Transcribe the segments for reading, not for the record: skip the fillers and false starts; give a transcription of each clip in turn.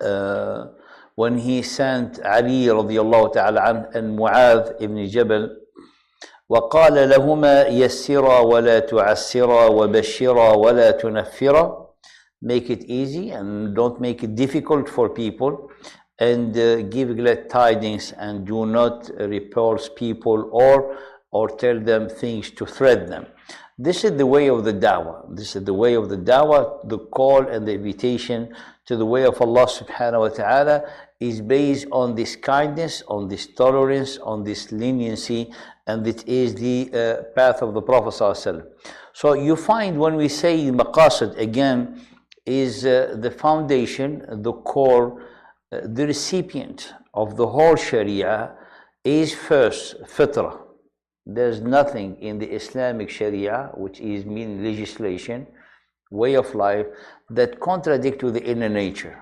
uh, when he sent Ali radiallahu ta'ala an and Mu'adh ibn Jabal, وقال لهما يسرا ولا تعسرا وبشرا ولا تنفرا, make it easy and don't make it difficult for people, and give glad tidings and do not repulse people or tell them things to threaten them. This is the way of the da'wah. This is the way of the da'wah. The call and the invitation to the way of Allah subhanahu wa ta'ala is based on this kindness, on this tolerance, on this leniency, and it is the path of the Prophet sallallahu alaihi wasallam. So you find when we say Maqasid, again, is the foundation, the core, the recipient of the whole Sharia is first fitrah. There's nothing in the Islamic Sharia, which is mean legislation, way of life, that contradicts with the inner nature.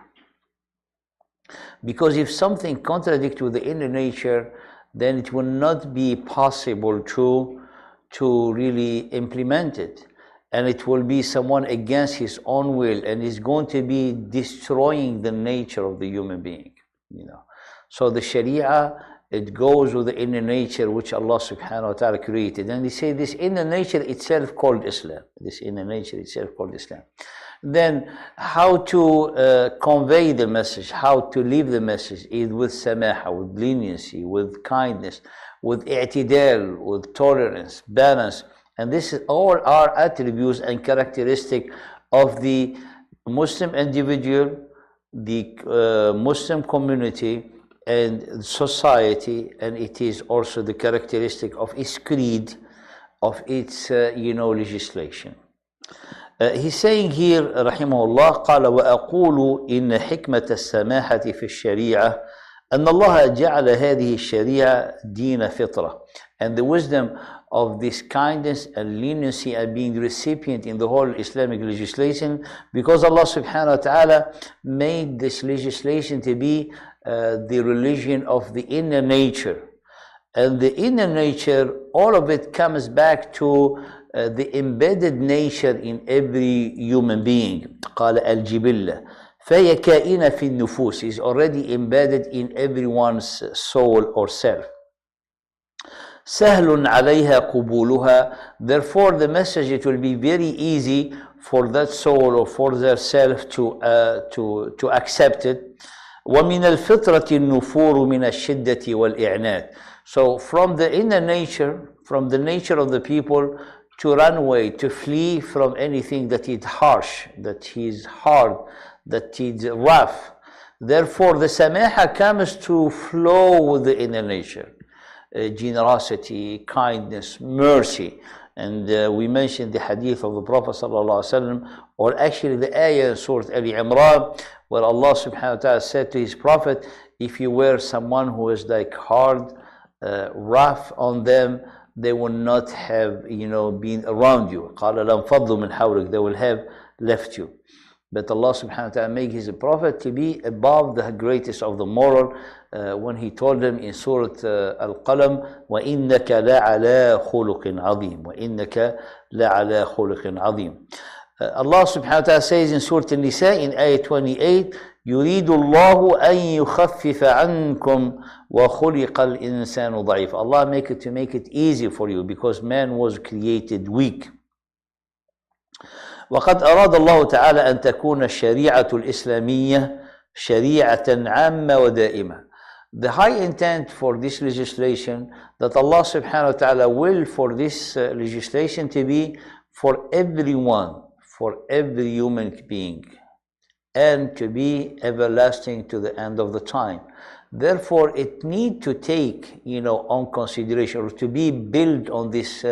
Because if something contradicts with the inner nature, then it will not be possible to really implement it. And it will be someone against his own will, and is going to be destroying the nature of the human being. So the Sharia, it goes with the inner nature which Allah subhanahu wa ta'ala created. And they say this inner nature itself called Islam. This inner nature itself called Islam. Then how to convey the message, how to live the message is with samaha, with leniency, with kindness, with i'tidal, with tolerance, balance. And this is all our attributes and characteristic of the Muslim individual, the Muslim community, and society, and it is also the characteristic of its creed, of its legislation. He's saying here رحمه الله قال وأقول إن حكمة السماحة في الشريعة أن الله جعل هذه الشريعة دين فطرة, and the wisdom of this kindness and leniency and being the recipient in the whole Islamic legislation, because Allah subhanahu wa ta'ala made this legislation to be the religion of the inner nature. And the inner nature, all of it comes back to the embedded nature in every human being. قال الجبلة فهي كائنة في النفوس, is already embedded in everyone's soul or self. سهل عليها قبولها, therefore the message, it will be very easy for that soul or for their self to accept it. ومن الفطرة النفور من الشدة والإعنات. So from the inner nature, from the nature of the people, to run away, to flee from anything that is harsh, that is hard, that is rough. Therefore the samaha comes to flow with the inner nature. Generosity, kindness, mercy. And we mentioned the hadith of the Prophet ﷺ, or actually the ayah in Surah Al-Imran, where Allah subhanahu wa ta'ala said to his Prophet, if you were someone who is like hard, rough on them, they will not have been around you. قَالَ لَمْ فَضُّ مِنْ حَوْلِكَ, they will have left you. But Allah subhanahu wa ta'ala made his prophet to be above the greatest of the moral, when he told them in Surah Al-Qalam, وَإِنَّكَ لَعَلَى خُلُقٍ عَظِيمٍ وَإِنَّكَ لَعَلَى خُلُقٍ عَظِيمٍ. Allah subhanahu wa ta'ala says in Surah An-Nisa in ayah 28, يُرِيدُ اللَّهُ أَن يُخَفِّفَ عَنْكُمْ وَخُلِقَ الْإِنسَانُ ضَعِيفًا. Allah make it easy for you, because man was created weak. وقد أراد الله تعالى أن تكون الشريعة الإسلامية شريعة عامة ودائمة. The high intent for this legislation, that Allah subhanahu wa ta'ala will for this legislation to be for everyone, for every human being, and to be everlasting to the end of the time. Therefore, it need to take, on consideration, or to be built on this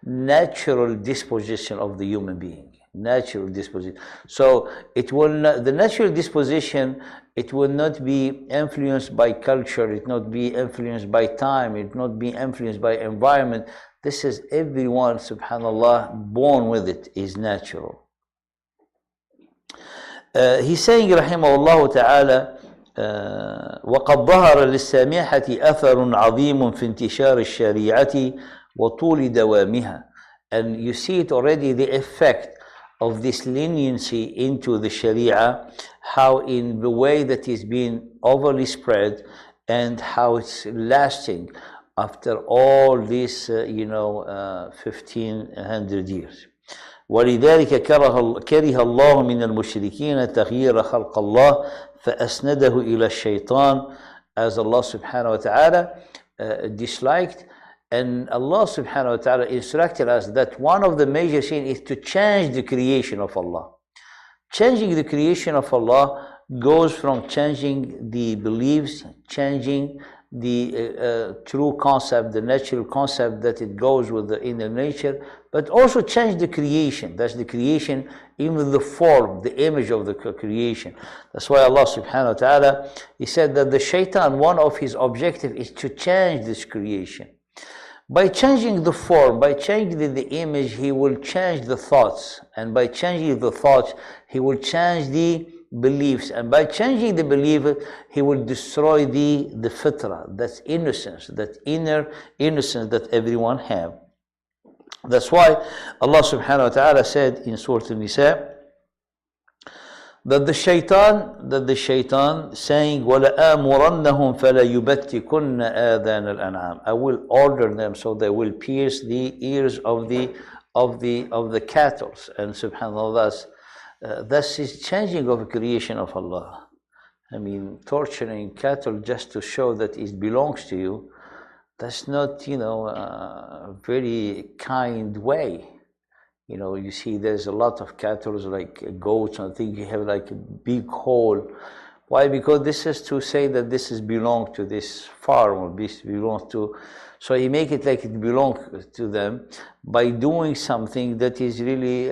natural disposition of the human being. Natural disposition. So it will not, the natural disposition, it will not be influenced by culture, it will not be influenced by time, it will not be influenced by environment. This is everyone, subhanallah, born with it, is natural. He's saying رحمه الله تعالى وقد ظهر للسامحة أثر عظيم في انتشار الشريعة وطول دوامها. And you see it already, the effect of this leniency into the Sharia, how in the way that is being overly spread, and how it's lasting after all this 1500 years. ولذلك كره الله من المشركين تغيير خلق الله فأسنده إلى الشيطان, as Allah subhanahu wa ta'ala disliked. And Allah subhanahu wa ta'ala instructed us that one of the major things is to change the creation of Allah. Changing the creation of Allah goes from changing the beliefs, changing the true concept, the natural concept that it goes with the inner nature, but also change the creation. That's the creation, even the form, the image of the creation. That's why Allah subhanahu wa ta'ala, He said that the shaitan, one of his objectives is to change this creation. By changing the form, by changing the image, he will change the thoughts. And by changing the thoughts, he will change the beliefs. And by changing the belief, he will destroy the fitrah, that's innocence, that inner innocence that everyone have. That's why Allah subhanahu wa ta'ala said in Surah An-Nisa that the shaitan saying, وَلَآمُرَنَّهُمْ فَلَيُبَتِّكُنَّ آذَانَ الْأَنْعَامِ, I will order them so they will pierce the ears of the cattle. And subhanAllah, that's is changing of the creation of Allah. I mean, torturing cattle just to show that it belongs to you, that's not, a very kind way. You see there's a lot of cattle like goats, and I think you have like a big hole. Why? Because this is to say that this is belong to this farm, or this belongs to, so he make it like it belongs to them by doing something that is really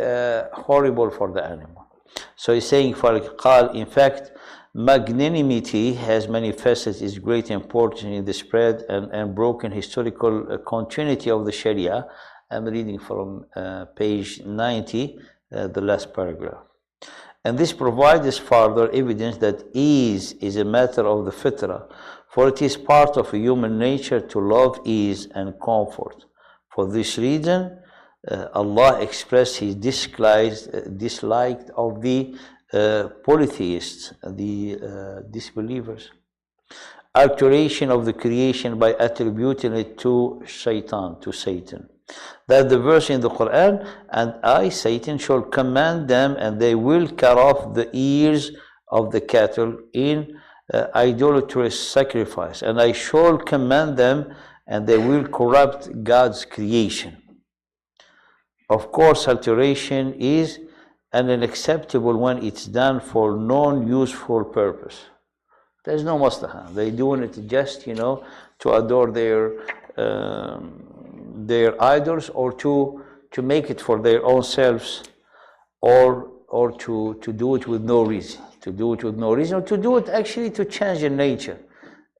horrible for the animal. So he's saying, in fact, magnanimity has manifested its great importance in the spread and broken historical continuity of the Sharia. I'm reading from page 90, the last paragraph. And this provides further evidence that ease is a matter of the fitrah, for it is part of human nature to love ease and comfort. For this reason, Allah expressed His dislike of the polytheists, the disbelievers. Alteration of the creation by attributing it to Satan. That the verse in the Quran, and I, Satan, shall command them, and they will cut off the ears of the cattle in idolatrous sacrifice, and I shall command them, and they will corrupt God's creation. Of course, alteration is unacceptable when it's done for non-useful purpose. There's no maslaha. They're doing it just, to adore their idols, or to make it for their own selves, or to do it with no reason. To do it with no reason, or to do it actually to change the nature.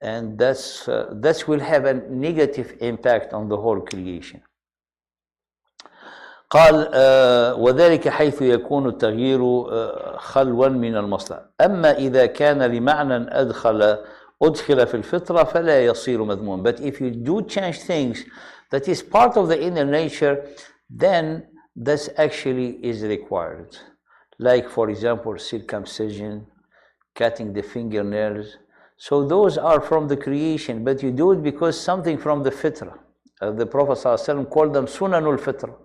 And that will have a negative impact on the whole creation. قال وذلك حيث يكون التغيير خلوا من المصلحة أما إذا كان لمعنى أدخل في الفطرة فلا يصير مذموما. But if you do change things that is part of the inner nature, then that actually is required. Like, for example, circumcision, cutting the fingernails. So those are from the creation, but you do it because something from the fitrah. The Prophet ﷺ called them sunanul fitrah.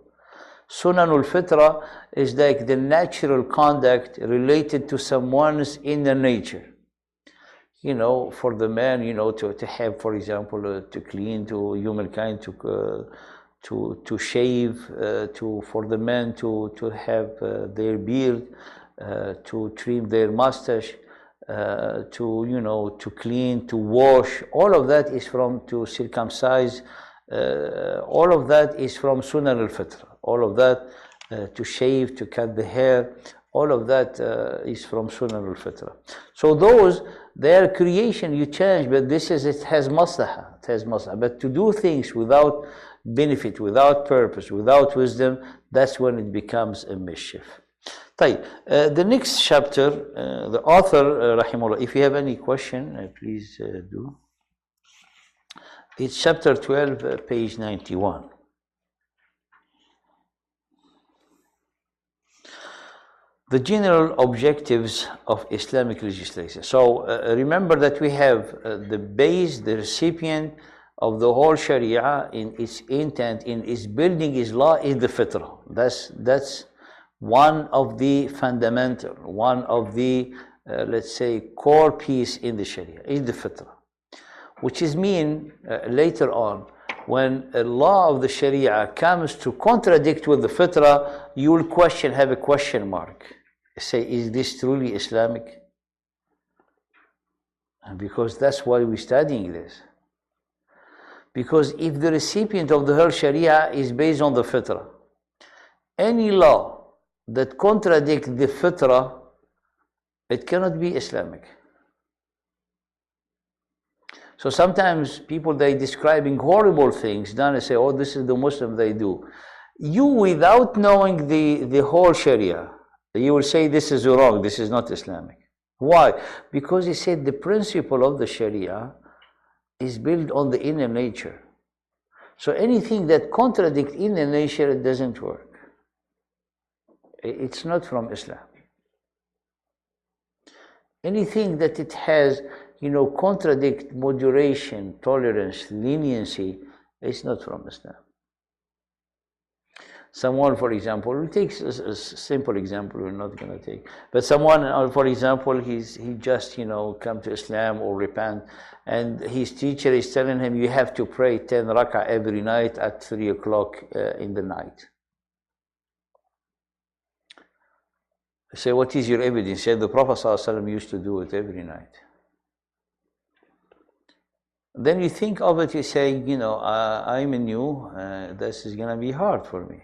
Sunanul fitrah is like the natural conduct related to someone's inner nature. For the man, to have, for example, to clean, to humankind, to shave, for the men to have their beard, to trim their mustache, to clean, to wash. All of that is to circumcise. All of that is from Sunan al-Fitra. All of that, to shave, to cut the hair, all of that is from Sunan al-Fitra. So their creation you change, but it has maslaha. It has maslaha. But to do things without benefit, without purpose, without wisdom, that's when it becomes a mischief. The next chapter, the author, rahimahullah, if you have any question, please do. It's chapter 12, page 91. The general objectives of Islamic legislation. So remember that we have the base, the recipient of the whole Sharia in its intent, in its building its law, is the fitrah. That's one of the fundamental, one of the, let's say, core piece in the Sharia, is the fitrah. Which is mean later on, when a law of the Sharia comes to contradict with the fitrah, you will question, have a question mark. Say, is this truly Islamic? Because that's why we're studying this. Because if the recipient of the whole Sharia is based on the fitrah, any law that contradicts the fitrah, it cannot be Islamic. So sometimes people, they describing horrible things, then they say, oh, this is the Muslim, they do. You, without knowing the whole Sharia, you will say this is wrong, this is not Islamic. Why? Because he said the principle of the Sharia is built on the inner nature. So anything that contradicts inner nature, it doesn't work. It's not from Islam. Anything that it has, contradict moderation, tolerance, leniency, it's not from Islam. Someone, for example, we'll take a simple example, we're not going to take. But someone, for example, he just, come to Islam or repent, and his teacher is telling him, you have to pray 10 rak'ah every night at 3 o'clock in the night. I say, what is your evidence? He said, the Prophet ﷺ used to do it every night. Then you think of it, you say, I'm new, this is going to be hard for me.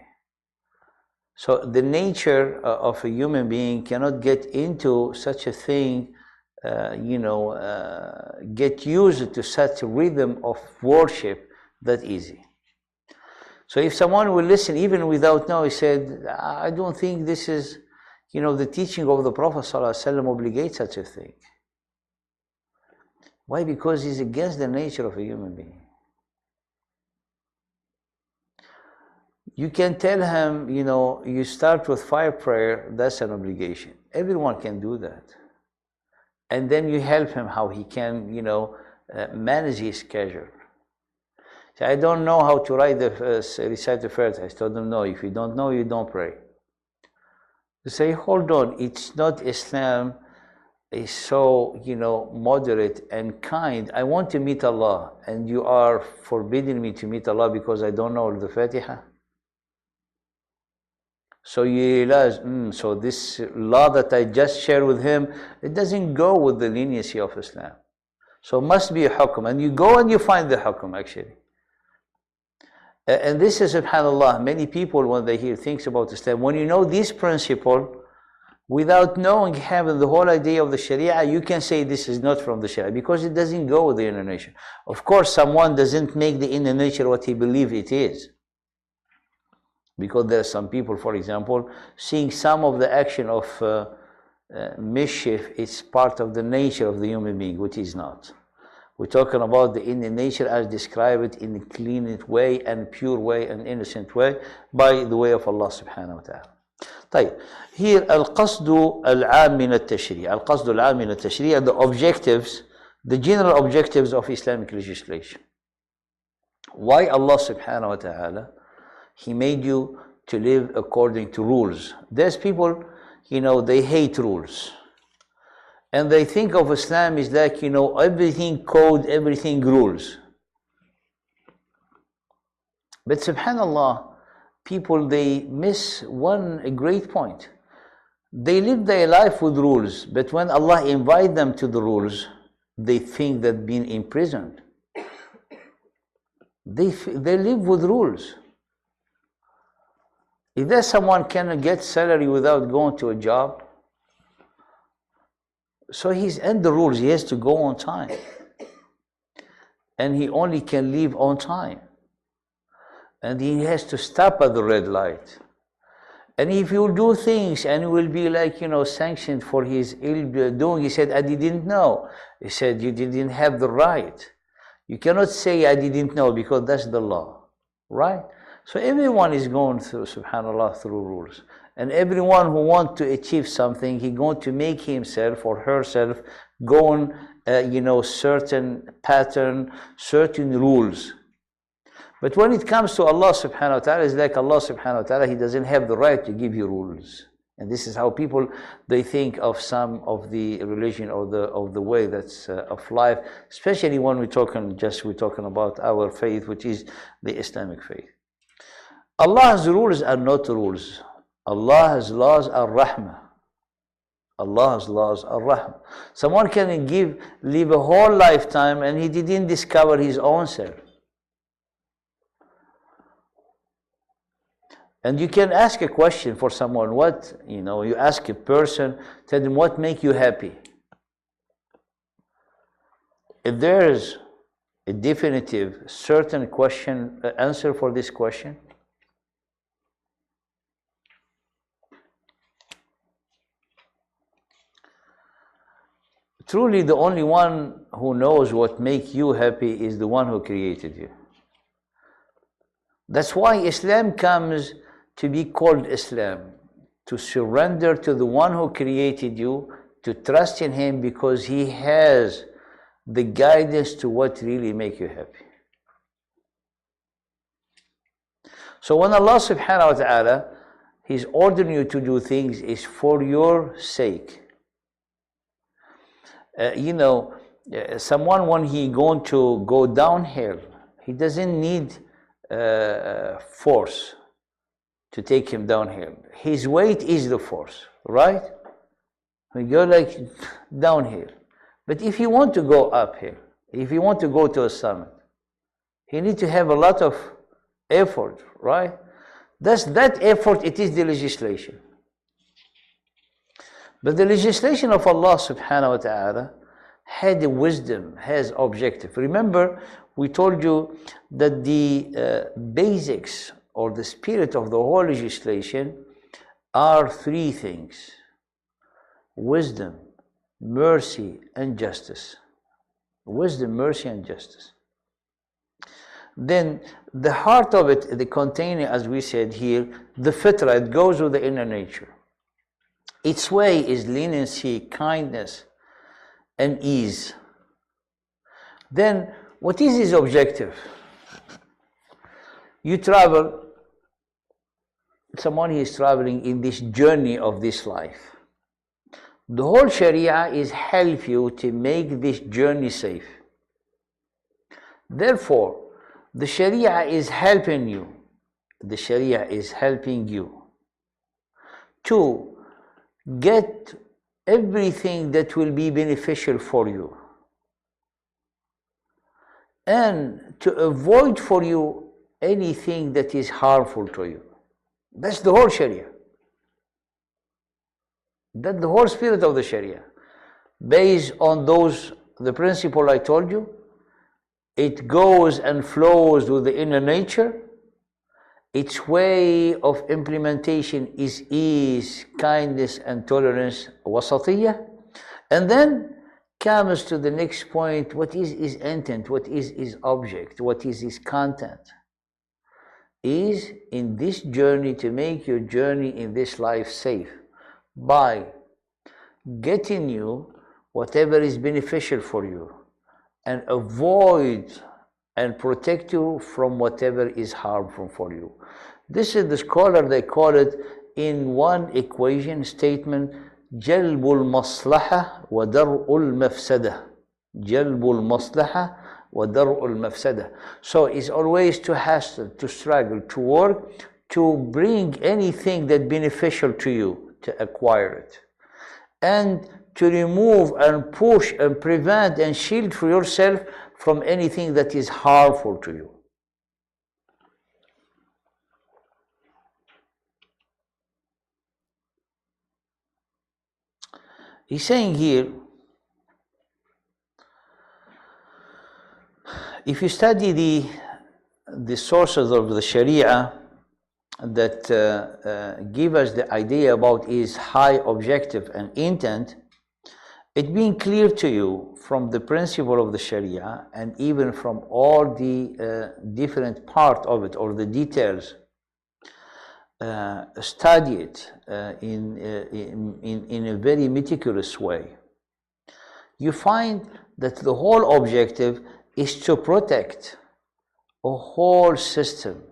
So the nature of a human being cannot get into such a thing, get used to such a rhythm of worship that easy. So if someone will listen, even without knowing, he said, I don't think this is, the teaching of the Prophet ﷺ obligates such a thing. Why? Because it's against the nature of a human being. You can tell him, you start with 5 prayer, that's an obligation. Everyone can do that. And then you help him how he can, manage his schedule. So I don't know how to recite the Fatiha. I told him, no, if you don't know, you don't pray. You say, hold on, it's not Islam is so, moderate and kind. I want to meet Allah, and you are forbidding me to meet Allah because I don't know the Fatiha. So you realize, so this law that I just shared with him, it doesn't go with the leniency of Islam. So it must be a hukum. And you go and you find the hukum, actually. And this is, subhanAllah, many people, when they hear things about Islam, when you know this principle, without knowing, having the whole idea of the Sharia, you can say this is not from the Sharia, because it doesn't go with the inner nature. Of course, someone doesn't make the inner nature what he believes it is. Because there are some people, for example, seeing some of the action of mischief, it's part of the nature of the human being, which is not. We're talking about the inner nature as described in a clean way and pure way and innocent way by the way of Allah subhanahu wa ta'ala. طيب. Here, القصد العام من التشريع. القصد العام من التشريع, the objectives, the general objectives of Islamic legislation. Why Allah subhanahu wa ta'ala, He made you to live according to rules. There's people, they hate rules. And they think of Islam is like, everything code, everything rules. But subhanAllah, people, they miss a great point. They live their life with rules, but when Allah invites them to the rules, they think that being imprisoned. They live with rules. If there's someone can get salary without going to a job, so he's in the rules, he has to go on time. And he only can leave on time. And he has to stop at the red light. And if you do things and you will be like, sanctioned for his ill doing, he said, I didn't know. He said, you didn't have the right. You cannot say, I didn't know, because that's the law, right? So everyone is going through, subhanAllah, through rules. And everyone who wants to achieve something, he's going to make himself or herself go on, certain pattern, certain rules. But when it comes to Allah subhanahu wa ta'ala, it's like Allah subhanahu wa ta'ala, He doesn't have the right to give you rules. And this is how people, they think of some of the religion or the way that's of life, especially when we're talking about our faith, which is the Islamic faith. Allah's rules are not rules. Allah's laws are rahmah. Allah's laws are rahmah. Someone can live a whole lifetime and he didn't discover his own self. And you can ask a question for someone, you ask a person, tell them what makes you happy. If there's a definitive, certain answer for this question, truly the only one who knows what makes you happy is the one who created you. That's why Islam comes to be called Islam, to surrender to the one who created you, to trust in Him because He has the guidance to what really makes you happy. So when Allah subhanahu wa ta'ala, He's ordering you to do things, is for your sake. Someone when he going to go downhill, he doesn't need force to take him downhill. His weight is the force, right? We go like downhill. But if you want to go uphill, if you want to go to a summit, you need to have a lot of effort, right? That effort, it is the legislation. But the legislation of Allah subhanahu wa ta'ala had a wisdom, has objective. Remember, we told you that the basics or the spirit of the whole legislation are three things: wisdom, mercy, and justice. Wisdom, mercy, and justice. Then the heart of it, the container, as we said here, the fitra, it goes with the inner nature. Its way is leniency, kindness, and ease. Then what is his objective? You travel, someone is traveling in this journey of this life. The whole Sharia is help you to make this journey safe. Therefore, the Sharia is helping you. The Sharia is helping you to get everything that will be beneficial for you and to avoid for you anything that is harmful to you. That's the whole Sharia. That's the whole spirit of the Sharia. Based on the principle I told you, it goes and flows with the inner nature. Its way of implementation is ease, kindness, and tolerance, wasatiyah. And then comes to the next point, what is his intent, what is his object, what is his content? Is in this journey to make your journey in this life safe by getting you whatever is beneficial for you and avoid and protect you from whatever is harmful for you. This is the scholar, they call it in one equation statement, Jalbul Maslaha wa Dar'ul Mafsada. Jalbul Maslaha wa Dar'ul Mafsada. So it's always to hustle, to struggle, to work, to bring anything that's beneficial to you, to acquire it. And to remove and push and prevent and shield for yourself from anything that is harmful to you. He's saying here, if you study the sources of the Sharia that give us the idea about his high objective and intent, it being clear to you from the principle of the Sharia and even from all the different part of it or the details, study it in a very meticulous way, you find that the whole objective is to protect a whole system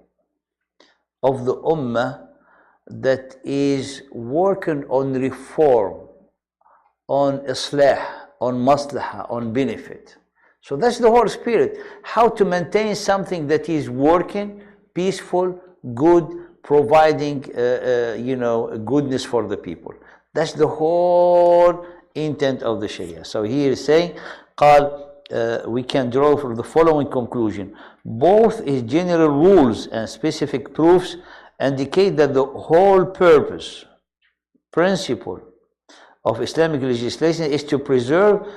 of the ummah that is working on reform, on islah, on maslahah, on benefit. So that's the whole spirit. How to maintain something that is working, peaceful, good, providing goodness for the people. That's the whole intent of the Sharia. So here is saying, we can draw from the following conclusion. Both its general rules and specific proofs indicate that the whole purpose, principle of Islamic legislation is to preserve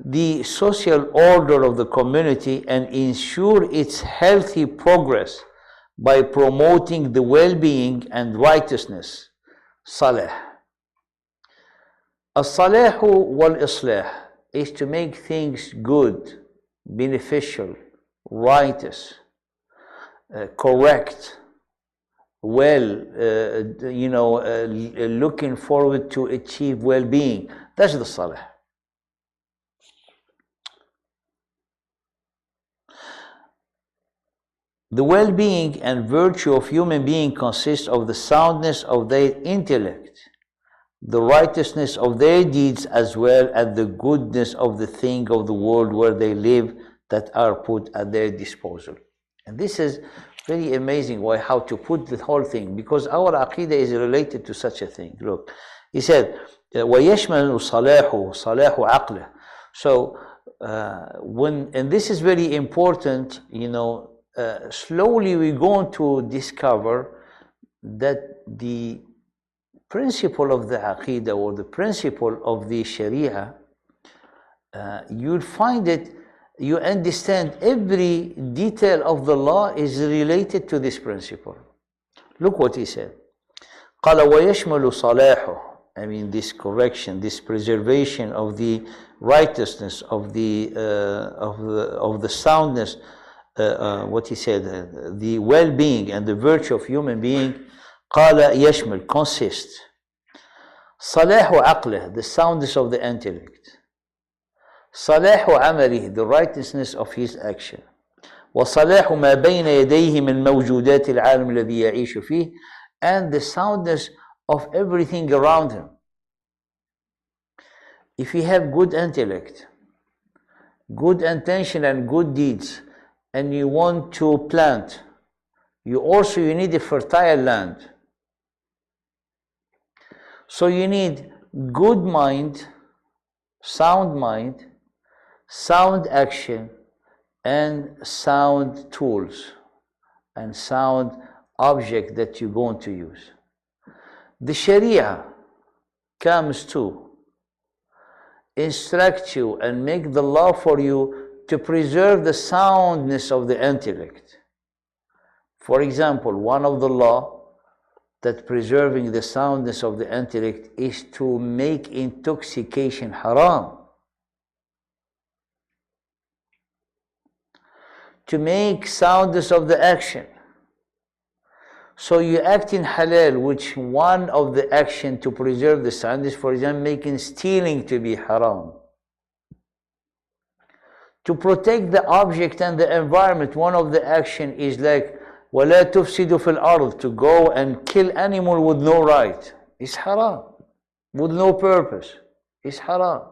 the social order of the community and ensure its healthy progress by promoting the well-being and righteousness. Salah. As-salahu wal-islah is to make things good, beneficial, righteous, correct, well, looking forward to achieve well-being. That's the salah. The well-being and virtue of human being consists of the soundness of their intellect, the righteousness of their deeds, as well as the goodness of the thing of the world where they live that are put at their disposal. And this is very amazing how to put the whole thing, because our aqidah is related to such a thing. Look, he said, وَيَشْمَلُ صَلَاحُ عَقْلَهُ. So, and this is very important, slowly we're going to discover that the principle of the aqidah or the principle of the Sharia, you'll find it, you understand every detail of the law is related to this principle. Look what he said. قال ويشمل صلاحه. I mean, this correction, this preservation of the righteousness, of the soundness, what he said, the well-being and the virtue of human being. قال يشمل, consists. صلاح عقله, the soundness of the intellect. صلاح عمله, the righteousness of his action. وصلاح ما بين يديه من موجودات العالم الذي يعيش فيه, and the soundness of everything around him. If you have good intellect, good intention and good deeds, and you want to plant, you need a fertile land. So you need good mind, sound action, and sound tools, and sound object that you're going to use. The Sharia comes to instruct you and make the law for you to preserve the soundness of the intellect. For example, one of the law that preserving the soundness of the intellect is to make intoxication haram. To make soundness of the action. So you act in halal, which one of the action to preserve the soundness, for example, making stealing to be haram. To protect the object and the environment, one of the action is like وَلَا تُفْسِدُ فِي الْأَرْضِ, to go and kill animal with no right. It's haram. With no purpose. It's haram.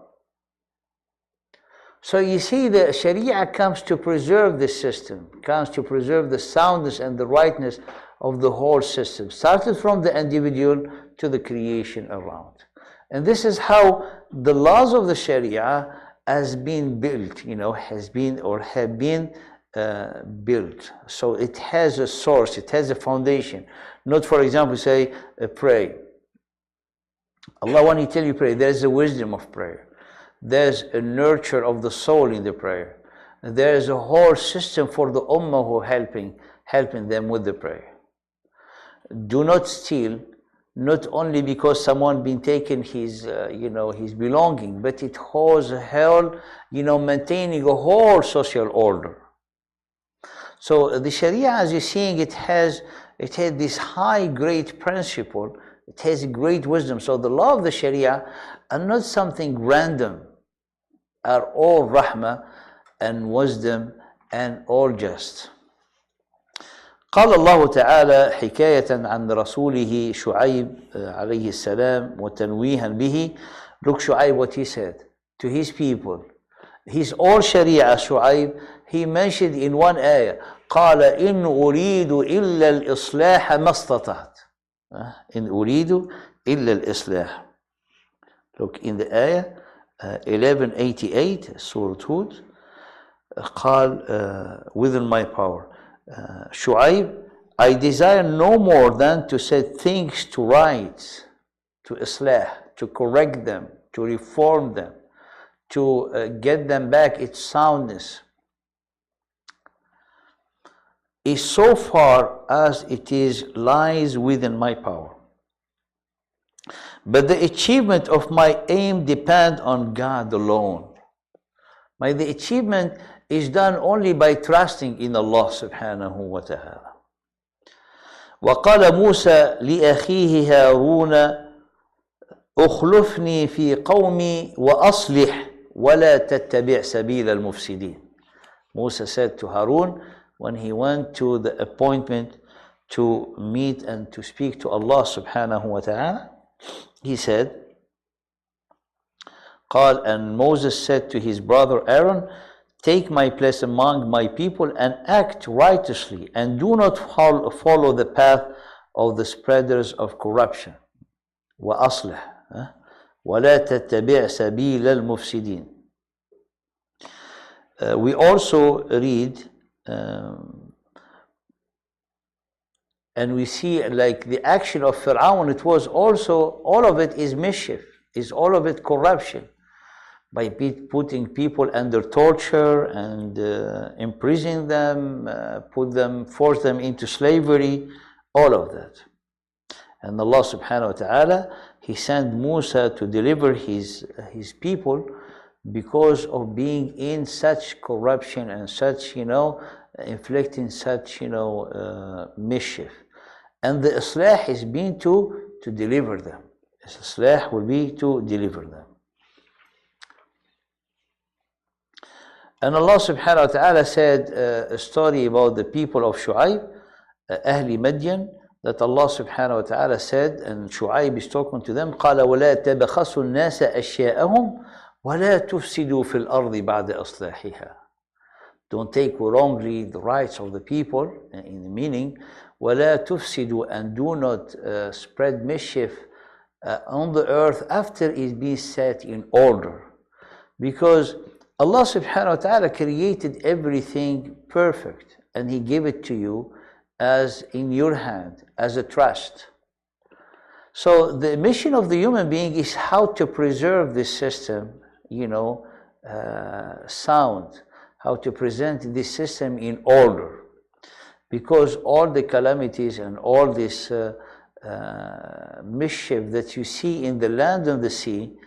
So you see, the Sharia comes to preserve this system, comes to preserve the soundness and the rightness of the whole system, started from the individual to the creation around. And this is how the laws of the Sharia has been built, have been built. So it has a source, it has a foundation. Not, for example, say, pray. Allah, when He tell you pray, there's a wisdom of prayer. There's a nurture of the soul in the prayer. There's a whole system for the ummah who helping them with the prayer. Do not steal, not only because someone been taken his belonging, but it holds a whole, maintaining a whole social order. So the Sharia, as you're seeing, it has It has this high, great principle. It has great wisdom. So the law of the Sharia are not something random, are all rahmah and wisdom and all just. قال الله تعالى حكاية عن رسوله شعيب عليه السلام وتنويها به. Look, Shu'aib, what he said to his people. His all Sharia, Shu'aib, he mentioned in one ayah, قال إن أريد إلا الإصلاح ما استطعت. إن أريد إلا الإصلاح. Look in the ayah 1188, Surah Hud, قال within my power. Shu'aib, I desire no more than to set things to rights, to islah, to correct them, to reform them, to get them back its soundness, is so far as it is lies within my power. But the achievement of my aim depends on God alone. The achievement is done only by trusting in Allah subhanahu wa ta'ala. وقال موسى لأخيه هارون أخلفني في قومي وأصلح ولا تتبع سبيل المفسدين. Musa said to Harun when he went to the appointment to meet and to speak to Allah subhanahu wa ta'ala, he said, قال, and Moses said to his brother Aaron, take my place among my people and act righteously and do not follow the path of the spreaders of corruption. وأصلح ولا تتبع سبيل المفسدين. We also read and we see like the action of Fir'aun, it was also, all of it is mischief, is all of it corruption, by putting people under torture and imprisoning them, force them into slavery, all of that. And Allah subhanahu wa ta'ala, He sent Musa to deliver his people because of being in such corruption and such, inflicting such, mischief. And the islah is being to deliver them. The islah will be to deliver them. And Allah subhanahu wa ta'ala said a story about the people of Shu'aib, Ahli Madian, that Allah subhanahu wa ta'ala said, and Shu'aib is talking to them, قَالَ وَلَا تَبَخَسُوا النَّاسَ أَشْيَاءَهُمْ وَلَا تُفْسِدُوا فِي الْأَرْضِ بَعْدَ إِصْلَاحِهَا. Don't take wrongly the rights of the people, in the meaning, وَلَا تُفْسِدُوا, and do not spread mischief on the earth after it be set in order. Because Allah subhanahu wa ta'ala created everything perfect and He gave it to you as in your hand, as a trust. So the mission of the human being is how to preserve this system, sound, how to present this system in order. Because all the calamities and all this mischief that you see in the land and the sea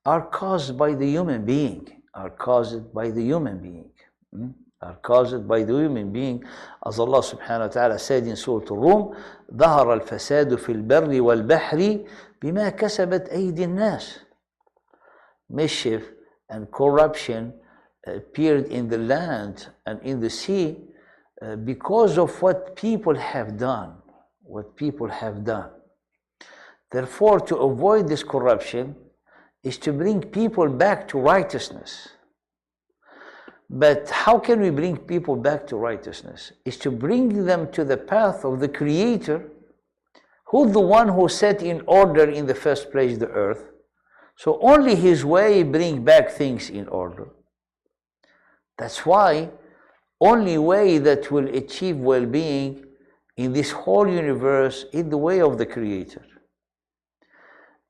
are caused by the human being. Are caused by the human being. As Allah subhanahu wa ta'ala said in Surah Al-Rum, ظهر الفساد في البر والبحر بما كسبت أيدي الناس. Mischief and corruption appeared in the land and in the sea because of what people have done. Therefore, to avoid this corruption is to bring people back to righteousness. But how can we bring people back to righteousness? Is to bring them to the path of the Creator, who's the one who set in order in the first place the earth. So only His way bring back things in order. That's why only way that will achieve well-being in this whole universe is the way of the Creator.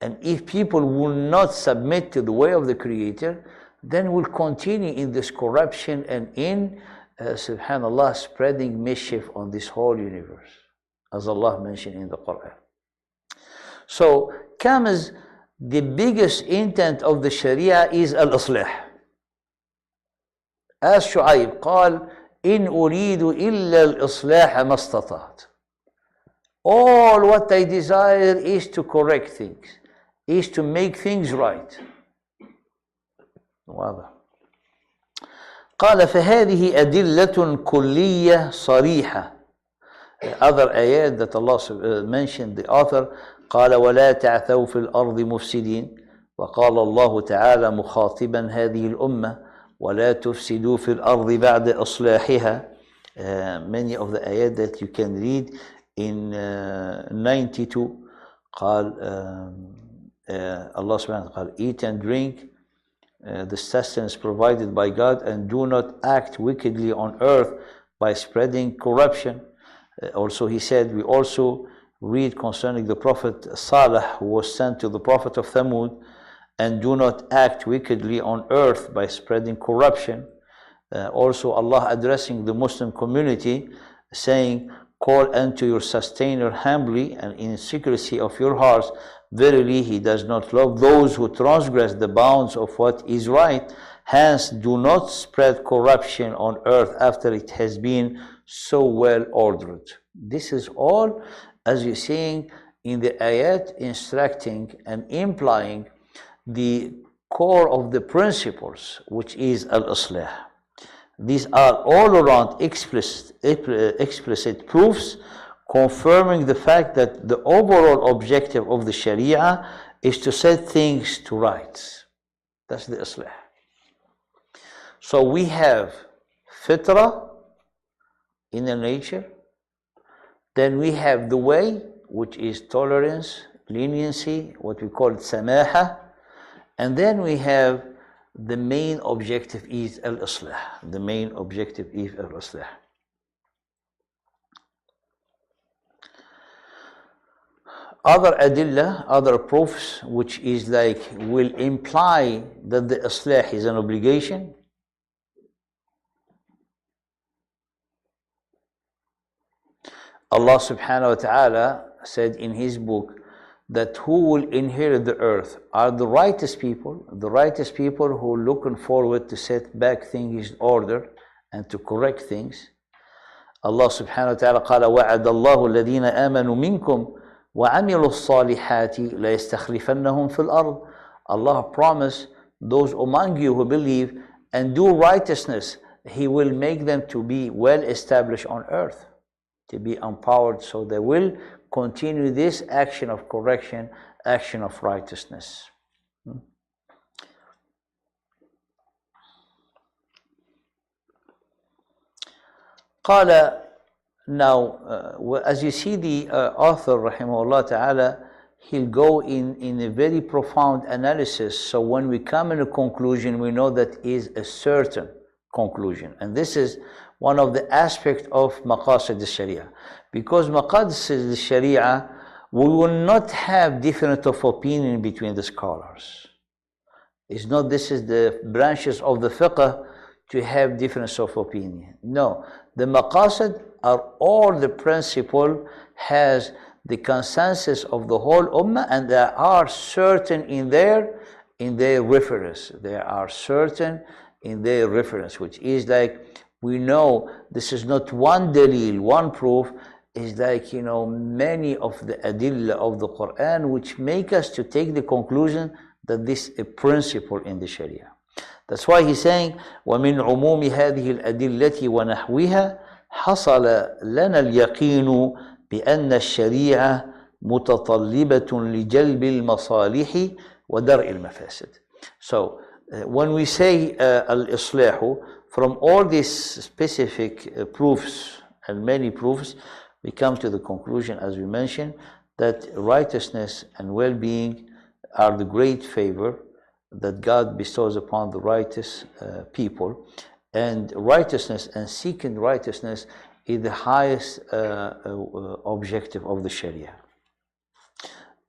And if people will not submit to the way of the Creator, then we'll continue in this corruption and in, subhanallah, spreading mischief on this whole universe, as Allah mentioned in the Quran. So, comes the biggest intent of the Sharia is al-islah. As Shu'aib قال, إن أريد إلا الإصلاح ما استطعت. All what I desire is to correct things, is to make things right. واضح. قال فهذه أدلة كلية صريحة. Other ayat that Allah mentioned, the author قال ولا تعثوا في الأرض مفسدين. وقال الله تعالى مخاطبا هذه الأمة ولا تفسدوا في الأرض بعد إصلاحها. Many of the ayat that you can read in 92 قال Allah subhanahu wa ta'ala, eat and drink the sustenance provided by God, and do not act wickedly on earth by spreading corruption. Also he said, we also read concerning the Prophet Salih, who was sent to the Prophet of Thamud, and do not act wickedly on earth by spreading corruption. Also Allah addressing the Muslim community, saying, call unto your sustainer humbly and in secrecy of your hearts. Verily he does not love those who transgress the bounds of what is right. Hence do not spread corruption on earth after it has been so well ordered. This is all, as you're seeing in the ayat, instructing and implying the core of the principles, which is al-islah. These are all around explicit proofs confirming the fact that the overall objective of the Sharia is to set things to rights. That's the Islah. So we have fitra, inner nature, then we have the way, which is tolerance, leniency, what we call samaha, and then we have the main objective is al-islah. The main objective is al-islah. Other adillah, other proofs, which is like will imply that the islah is an obligation. Allah subhanahu wa ta'ala said in his book that who will inherit the earth are the righteous people who are looking forward to set back things in order and to correct things. Allah subhanahu wa ta'ala قال وعد الله الذين آمنوا منكم وعملوا الصالحات ليستخلفنهم في الأرض. Allah promised those among you who believe and do righteousness, He will make them to be well established on earth, to be empowered, so they will continue this action of correction, action of righteousness. قال, now as you see the author rahimahullah ta'ala, he'll go in a very profound analysis, so when we come in a conclusion we know that is a certain conclusion. And this is one of the aspects of Maqasid al-Sharia, because Maqasid al-Sharia we will not have difference of opinion between the scholars. It's not this is the branches of the fiqh to have difference of opinion. No, the Maqasid are all the principle has the consensus of the whole ummah, and they are certain in their reference. They are certain in their reference, which is like we know this is not one dalil, one proof, is like, you know, many of the adillah of the Quran which make us to take the conclusion that this is a principle in the Sharia. That's why he's saying وَمِنْ عُمُومِ هَذِهِ الْأَدِلَّةِ وَنَحْوِهَا حَصَلَ لَنَا الْيَقِينُ بأن الشريعة متطلبة لجلب المصالح ودرء المفاسد. So when we say al-islahu, from all these specific proofs and many proofs, we come to the conclusion, as we mentioned, that righteousness and well-being are the great favor that God bestows upon the righteous people, and righteousness and seeking righteousness is the highest objective of the Sharia.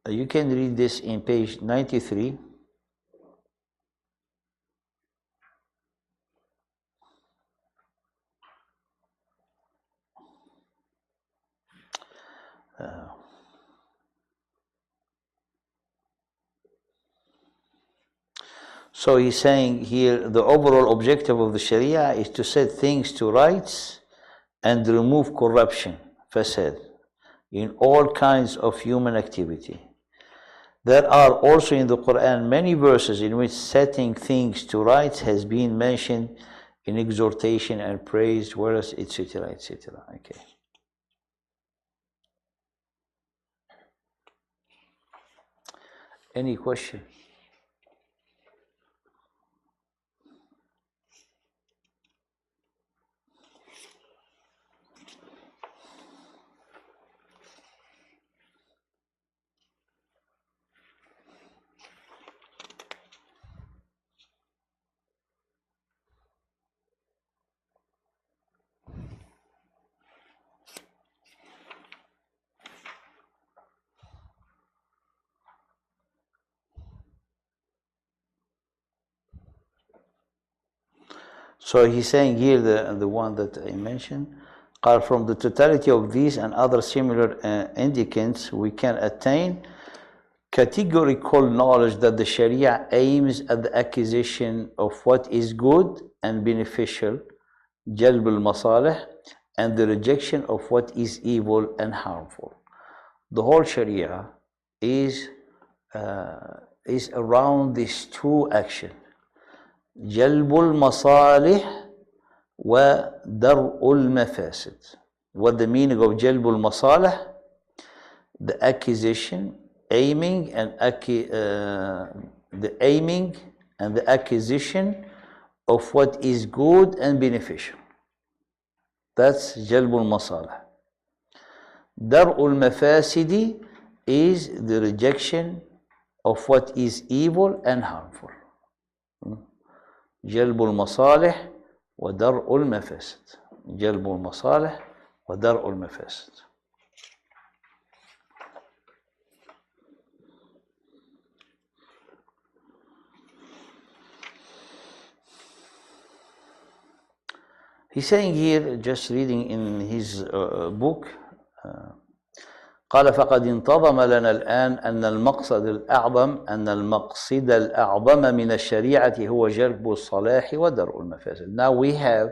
You can read this in page 93. So he's saying here the overall objective of the Sharia is to set things to rights and remove corruption, fasad. in all kinds of human activity. There are also in the Quran many verses in which setting things to rights has been mentioned in exhortation and praise, whereas etc. etc. Okay. Any question? So he's saying here, the one that I mentioned, from the totality of these and other similar indicants, we can attain categorical knowledge that the Sharia aims at the acquisition of what is good and beneficial, jalb al-masalih, and the rejection of what is evil and harmful. The whole Sharia is around these two actions. جلب المصالح ودرء المفاسد. What the meaning of جلب المصالح? The acquisition, aiming and the aiming and the acquisition of what is good and beneficial. That's جلب المصالح. درء المفاسد is the rejection of what is evil and harmful. جلب المصالح ودرء المفاسد. جلب المصالح ودرء المفاسد. He's saying here, just reading in his book, قال فقد انتظم لنا الآن أن المقصد الأعظم من الشريعة هو جلب الصلاح ودرء المفاسد. Now we have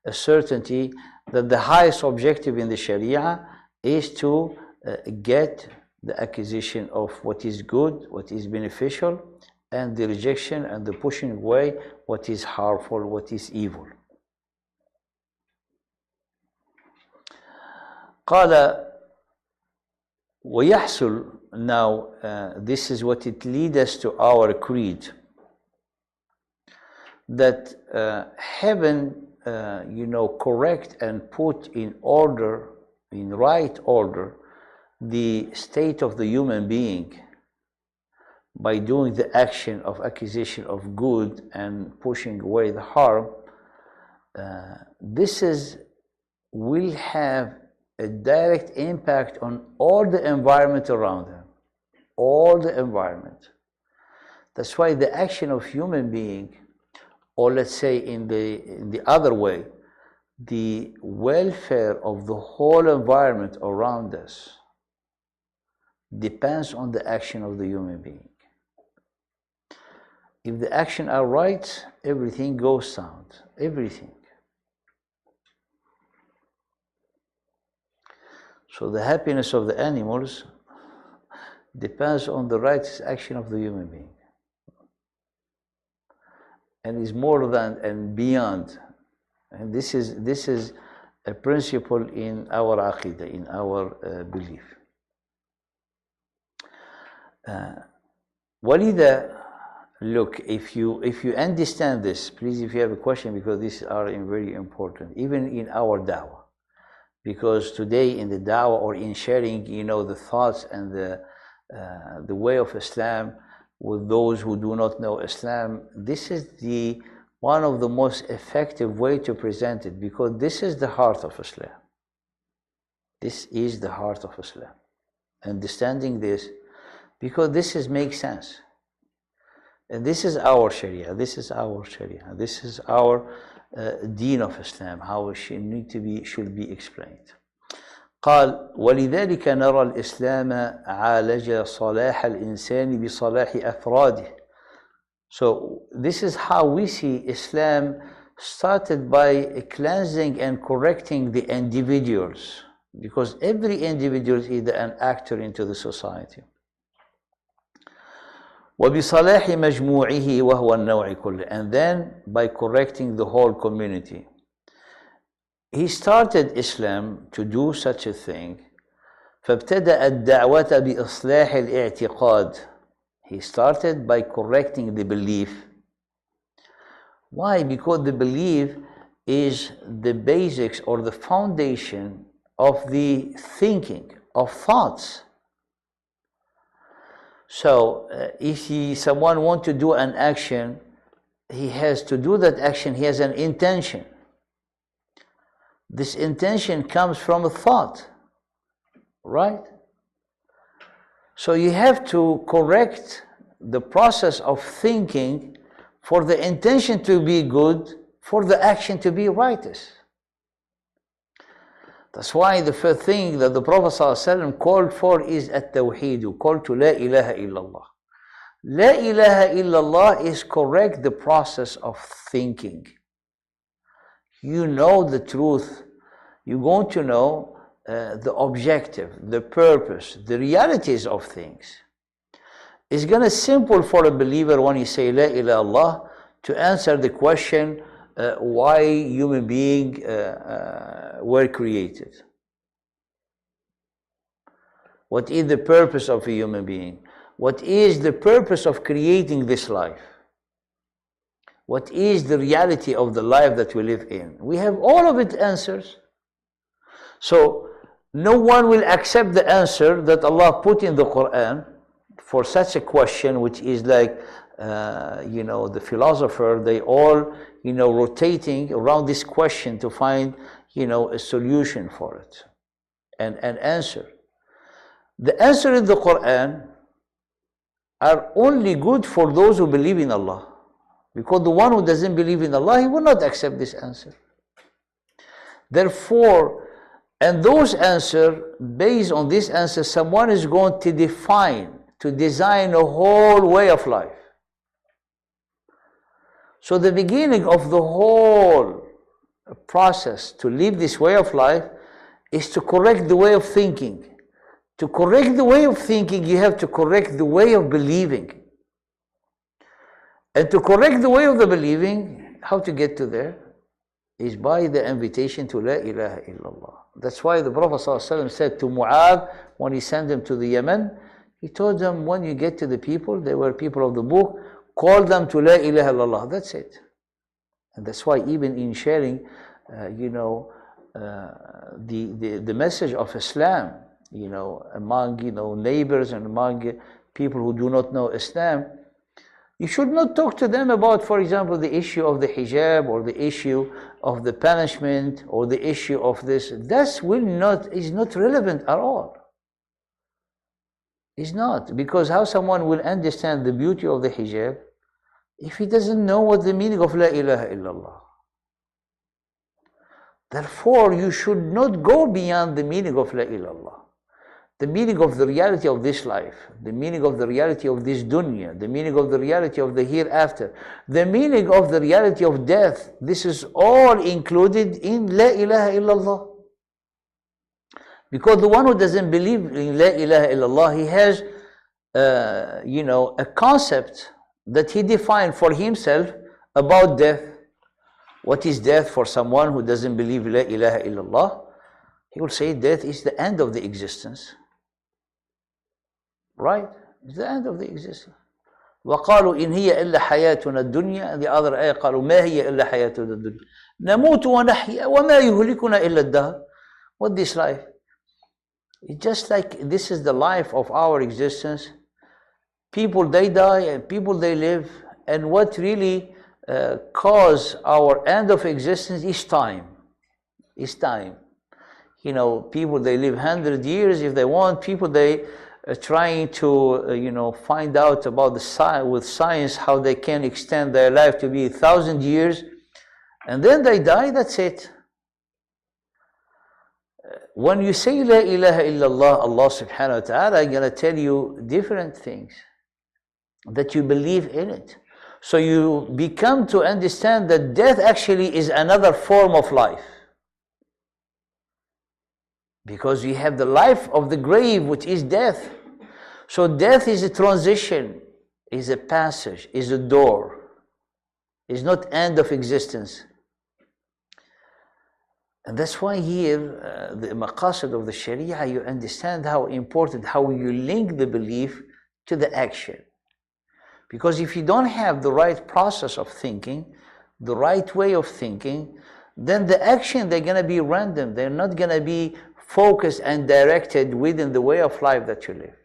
a certainty that the highest objective in the Sharia is to get the acquisition of what is good, what is beneficial, and the rejection and the pushing away what is harmful, what is evil. قال ويحصل, now this is what it leads us to our creed, that heaven correct and put in order, in right order, the state of the human being by doing the action of acquisition of good and pushing away the harm. This will have a direct impact on all the environment around them, all the environment. That's why the action of human being, or let's say in the other way, the welfare of the whole environment around us depends on the action of the human being. If the action are right, everything goes sound, everything. So the happiness of the animals depends on the right action of the human being, and is more than and beyond. And this is a principle in our aqidah, in our belief. Walida, look, if you understand this, please, if you have a question, because these are very important, even in our da'wah. Because today in the da'wah or in sharing, the thoughts and the way of Islam with those who do not know Islam, this is one of the most effective way to present it, because this is the heart of Islam. This is the heart of Islam. Understanding this, because this makes sense. And this is our Sharia, this is our Sharia, this is our deen of Islam, how it should be explained. قال ولذلك نرى الإسلام عالج صلاح الإنسان بصلاح أفراده. So this is how we see Islam started by cleansing and correcting the individuals, because every individual is either an actor into the society. وبصلاح مجموعه وهو النوع كله, and then by correcting the whole community. He started Islam to do such a thing. فابتدأ الدعوة بإصلاح الاعتقاد. He started by correcting the belief. Why? Because the belief is the basics or the foundation of the thinking, of thoughts. So if someone wants to do an action, he has to do that action, he has an intention. This intention comes from a thought, right? So you have to correct the process of thinking for the intention to be good, for the action to be righteous. That's why the first thing that the Prophet ﷺ called for is at-tawheed, called to La ilaha illallah. La ilaha illallah is correct the process of thinking. You know the truth. You're going to know the objective, the purpose, the realities of things. It's going to simple for a believer when you say La ilaha illallah to answer the question why human beings were created. What is the purpose of a human being? What is the purpose of creating this life? What is the reality of the life that we live in? We have all of it answers. So no one will accept the answer that Allah put in the Quran for such a question, which is like, the philosopher, they all, rotating around this question to find, a solution for it and an answer. The answer in the Quran are only good for those who believe in Allah. Because the one who doesn't believe in Allah, he will not accept this answer. Therefore, and those answers, based on this answer, someone is going to design a whole way of life. So the beginning of the whole process to live this way of life is to correct the way of thinking. To correct the way of thinking, you have to correct the way of believing. And to correct the way of the believing, how to get to there? Is by the invitation to La ilaha illallah. That's why the Prophet ﷺ said to Mu'adh, when he sent him to the Yemen, he told them, when you get to the people, they were people of the book, call them to La ilaha illallah. That's it. And that's why even in sharing, the message of Islam, among, neighbors and among people who do not know Islam, you should not talk to them about, for example, the issue of the hijab or the issue of the punishment or the issue of this. That is not relevant at all. It's not, because how someone will understand the beauty of the hijab if he doesn't know what the meaning of La ilaha illallah? Therefore, you should not go beyond the meaning of La ilaha illallah. The meaning of the reality of this life, the meaning of the reality of this dunya, the meaning of the reality of the hereafter, the meaning of the reality of death. This is all included in La ilaha illallah. Because the one who doesn't believe in La ilaha illallah, he has, a concept that he defined for himself about death. What is death for someone who doesn't believe La ilaha illallah? He will say death is the end of the existence. Right? It's the end of the existence. وقالوا إن هي إلا حياتنا الدنيا. And the other ayah قالوا ما هي إلا حياتنا الدنيا نموت ونحيا وما يهلكنا إلا الدهر. What this life? It's just like this is the life of our existence. People they die and people they live, and what really cause our end of existence is time. Is time. People they live 100 years if they want. People they are trying to find out about with science how they can extend their life to be 1,000 years, and then they die. That's it. When you say La ilaha illallah, Allah subhanahu wa ta'ala is going to tell you different things that you believe in it. So you become to understand that death actually is another form of life. because you have the life of the grave, which is death. So death is a transition, is a passage, is a door, is not end of existence. And that's why here, the Maqasid of the Sharia, you understand how important, how you link the belief to the action. Because if you don't have the right process of thinking, the right way of thinking, then the action, they're going to be random. They're not going to be focused and directed within the way of life that you live.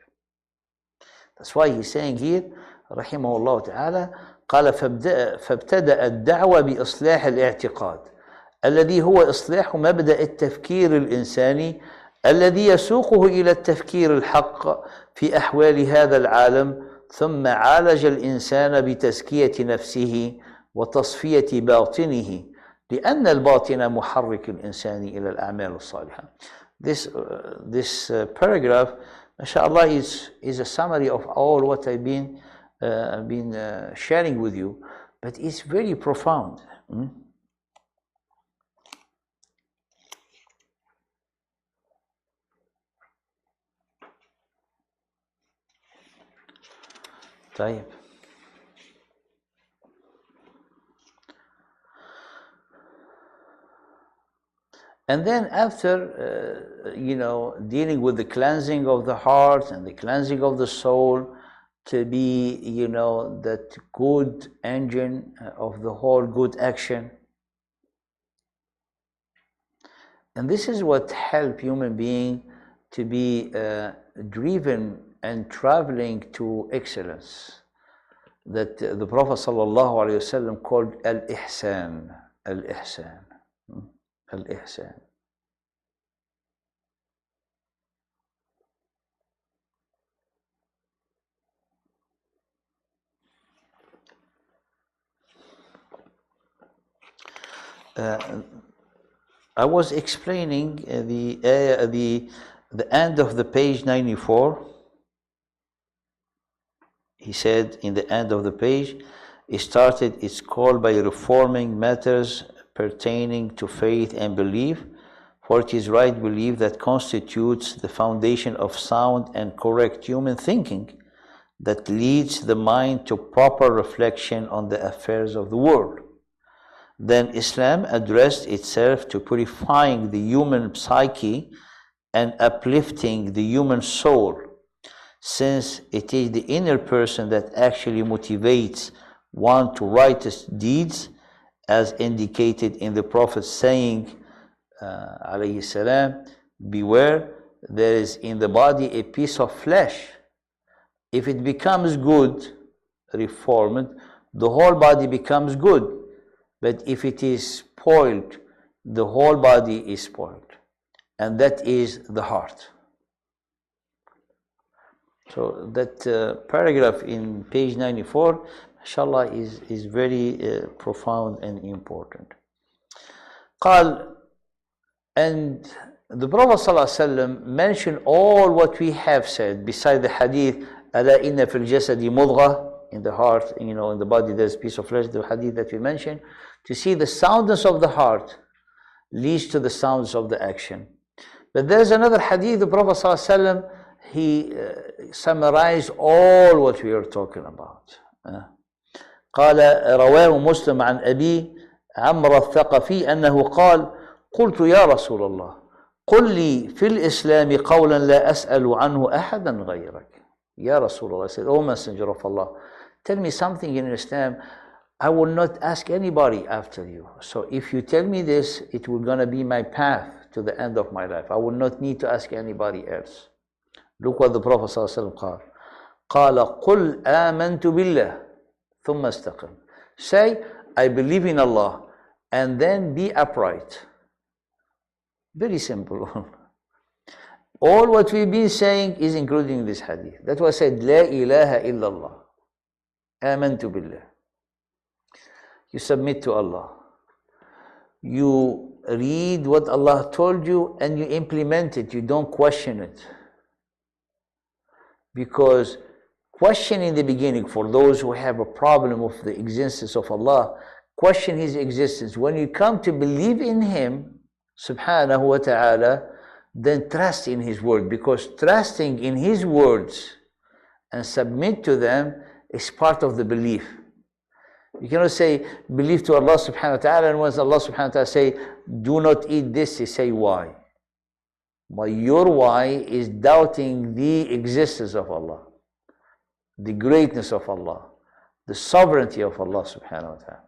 That's why he's saying here, رحمه الله تعالى, قال فابتدأ الدعوة بإصلاح الاعتقاد الذي هو إصلاح مبدأ التفكير الإنساني الذي يسوقه إلى التفكير الحق في أحوال هذا العالم ثم عالج الإنسان بتزكية نفسه وتصفية باطنه لأن الباطن محرك الإنسان إلى الأعمال الصالحة. This paragraph, mashallah, is a summary of all what I've been sharing with you, but it's very profound. طيب. And then after, dealing with the cleansing of the heart and the cleansing of the soul, to be, that good engine of the whole good action. And this is what helps human being to be driven and traveling to excellence, that the Prophet ﷺ called Al-Ihsan, Al-Ihsan, Al-Ihsan. I was explaining the end of the page 94. He said in the end of the page, it started its call by reforming matters pertaining to faith and belief, for it is right belief that constitutes the foundation of sound and correct human thinking that leads the mind to proper reflection on the affairs of the world. Then Islam addressed itself to purifying the human psyche and uplifting the human soul, since it is the inner person that actually motivates one to righteous deeds, as indicated in the Prophet saying, alayhi salam, beware, there is in the body a piece of flesh. If it becomes good, reformed, the whole body becomes good. But if it is spoiled, the whole body is spoiled. And that is the heart. So that paragraph in page 94, mashallah, is very profound and important. قال, and the Prophet ﷺ mentioned all what we have said beside the hadith, ألا إن في الجسد مضغة, in the heart, in the body there's a piece of flesh, the hadith that we mentioned, to see the soundness of the heart leads to the soundness of the action. But there's another hadith, the Prophet ﷺ, he summarized all what we are talking about. قال رواه مسلم عن أبي عمرو الثقفي أنه قال قلت يا رسول الله قل لي في الإسلام قولا لا أسأل عنه أحدا غيرك. يا رسول الله, I said, O Messenger of Allah, tell me something in Islam I will not ask anybody after you. So if you tell me this, it will gonna be my path to the end of my life. I will not need to ask anybody else. Look what the Prophet ﷺ قال. قال قل آمنت بالله ثم استقم. Say, I believe in Allah, and then be upright. Very simple. All what we've been saying is including this hadith. That's why I said, لا إله إلا الله. آمنت بالله. You submit to Allah. You read what Allah told you and you implement it. You don't question it. Because question in the beginning, for those who have a problem with the existence of Allah, question His existence. When you come to believe in Him, subhanahu wa ta'ala, then trust in His word, because trusting in His words and submit to them is part of the belief. You cannot say believe to Allah subhanahu wa ta'ala, and once Allah subhanahu wa ta'ala say do not eat this, you say why. But your why is doubting the existence of Allah, the greatness of Allah, the sovereignty of Allah subhanahu wa ta'ala.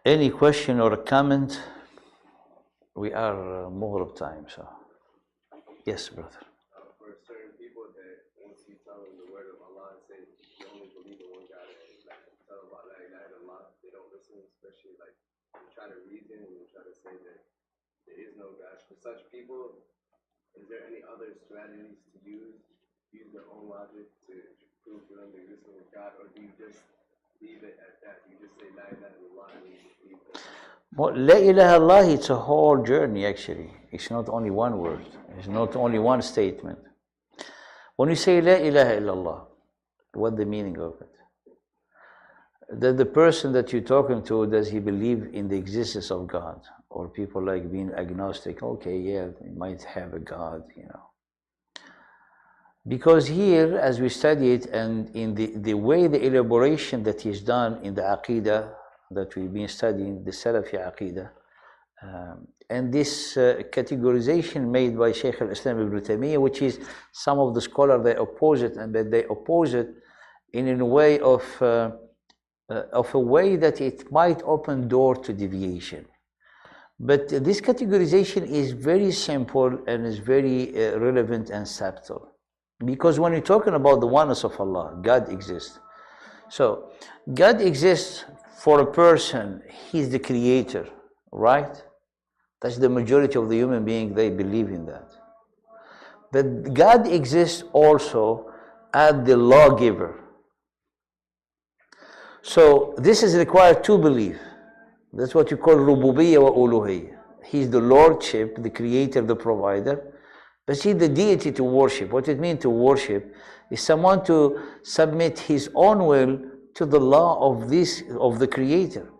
Any question or comment? We are Maghrib time, so yes, brother. For certain people that once you tell them the word of Allah and say you only believe in one God and like tell them about la ilaha illallah, they don't listen, especially like you try to reason and you try to say that there is no God. For such people, is there any other strategies to use their own logic to prove to them the existence of God, or do you just leave it at that? You just say la ilaha illallah and you just leave it. Well, La ilaha illallah, it's a whole journey actually. It's not only one word. It's not only one statement. When you say La ilaha illallah, what's the meaning of it? That the person that you're talking to, does he believe in the existence of God? Or people like being agnostic, okay, yeah, they might have a God, you know. Because here, as we study it, and in the way the elaboration that is done in the Aqidah, that we've been studying, the Salafi Aqidah, and this categorization made by Shaykh al-Islam ibn Taymiyyah, which is some of the scholars, they oppose it, and that they oppose it in a way of a way that it might open door to deviation. But this categorization is very simple and is very relevant and subtle. Because when you're talking about the oneness of Allah, God exists. So, God exists for a person, He's the creator, right? That's the majority of the human beings, they believe in that. But God exists also as the lawgiver. So this is required to believe. That's what you call rububiyyah wa uluhiyyah. He's the lordship, the creator, the provider. But see, the deity to worship, what it means to worship is someone to submit his own will to the law of the creator.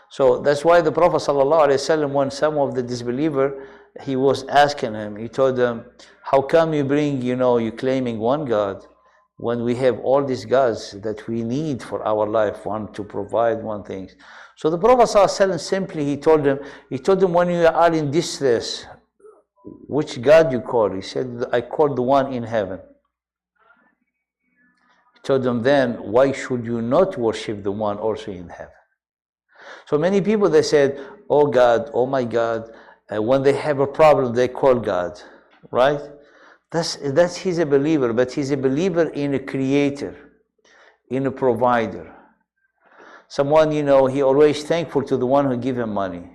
So that's why the Prophet ﷺ, when some of the disbeliever, he was asking him, he told them, how come you bring, you claiming one God when we have all these gods that we need for our life, one to provide one thing. So the Prophet ﷺ simply, he told them, when you are in distress, which God you call? He said, I call the one in heaven. He told them, then why should you not worship the one also in heaven? So many people, they said, oh God, oh my God, when they have a problem, they call God, right? That's he's a believer, but he's a believer in a creator, in a provider. Someone, he always thankful to the one who give him money,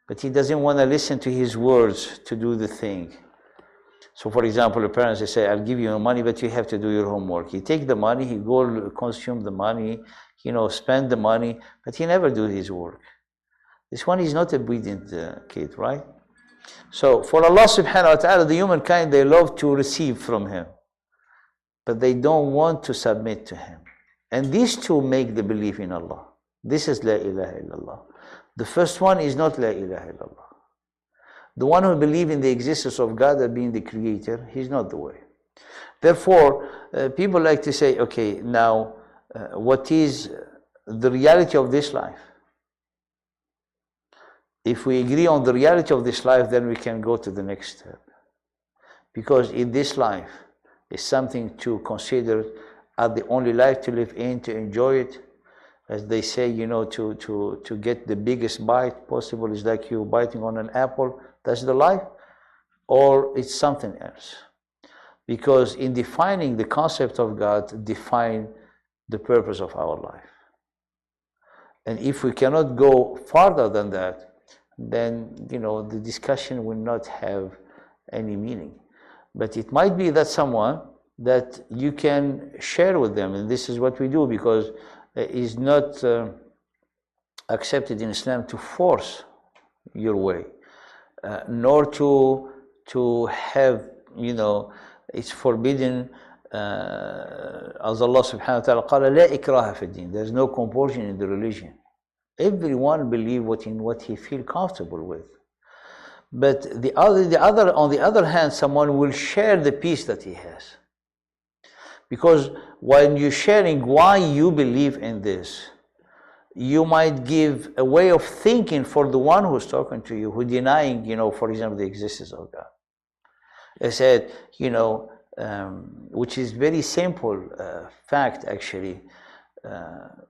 but he doesn't want to listen to his words to do the thing. So for example, the parents, they say, I'll give you money, but you have to do your homework. He take the money, he go consume the money, spend the money, but he never do his work. This one is not a obedient kid, right? So for Allah subhanahu wa ta'ala, the humankind, they love to receive from Him, but they don't want to submit to Him. And these two make the belief in Allah. This is La ilaha illallah. The first one is not La ilaha illallah. The one who believes in the existence of God as being the creator, he's not the way. Therefore, people like to say, okay, now, what is the reality of this life? If we agree on the reality of this life, then we can go to the next step. Because in this life, is something to consider as the only life to live in, to enjoy it. As they say, to get the biggest bite possible is like you biting on an apple. That's the life. Or it's something else. Because in defining the concept of God, define the purpose of our life. And if we cannot go farther than that, then the discussion will not have any meaning. But it might be that someone that you can share with them, and this is what we do, because it is not accepted in Islam to force your way. nor to have, you know, it's forbidden. As Allah subhanahu wa ta'ala قال لا إكراه في الدين. There's no compulsion in the religion. Everyone believe what he feel comfortable with. But on the other hand, someone will share the peace that he has. Because when you're sharing why you believe in this, you might give a way of thinking for the one who's talking to you, who denying, you know, for example, the existence of God. I said, you know, which is very simple fact actually.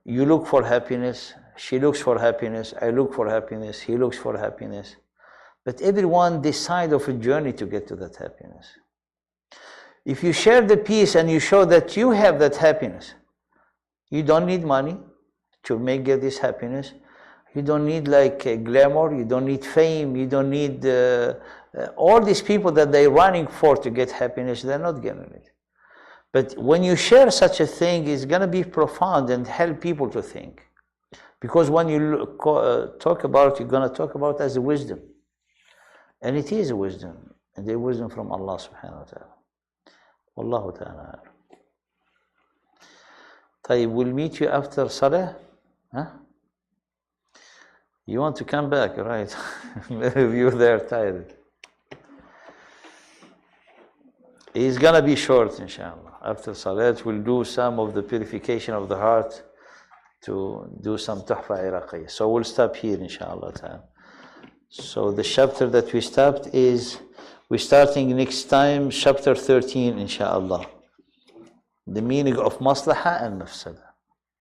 You look for happiness, she looks for happiness, I look for happiness, he looks for happiness. But everyone decide of a journey to get to that happiness. If you share the peace and you show that you have that happiness, you don't need money to get this happiness. You don't need like glamour, you don't need fame, you don't need all these people that they're running for to get happiness, they're not getting it. But when you share such a thing, it's going to be profound and help people to think. Because when you talk about it, you're going to talk about it as a wisdom. And it is a wisdom. And the wisdom from Allah subhanahu wa ta'ala. Wallahu ta'ala. طيب, we'll meet you after Salah. Huh? You want to come back, right? You're there tired. It's going to be short, inshallah. After Salat, we'll do some of the purification of the heart to do some Tuhfa Iraqiyya. So we'll stop here, inshallah. So the chapter that we stopped is, we're starting next time, chapter 13, inshallah. The meaning of maslaha and mafsada.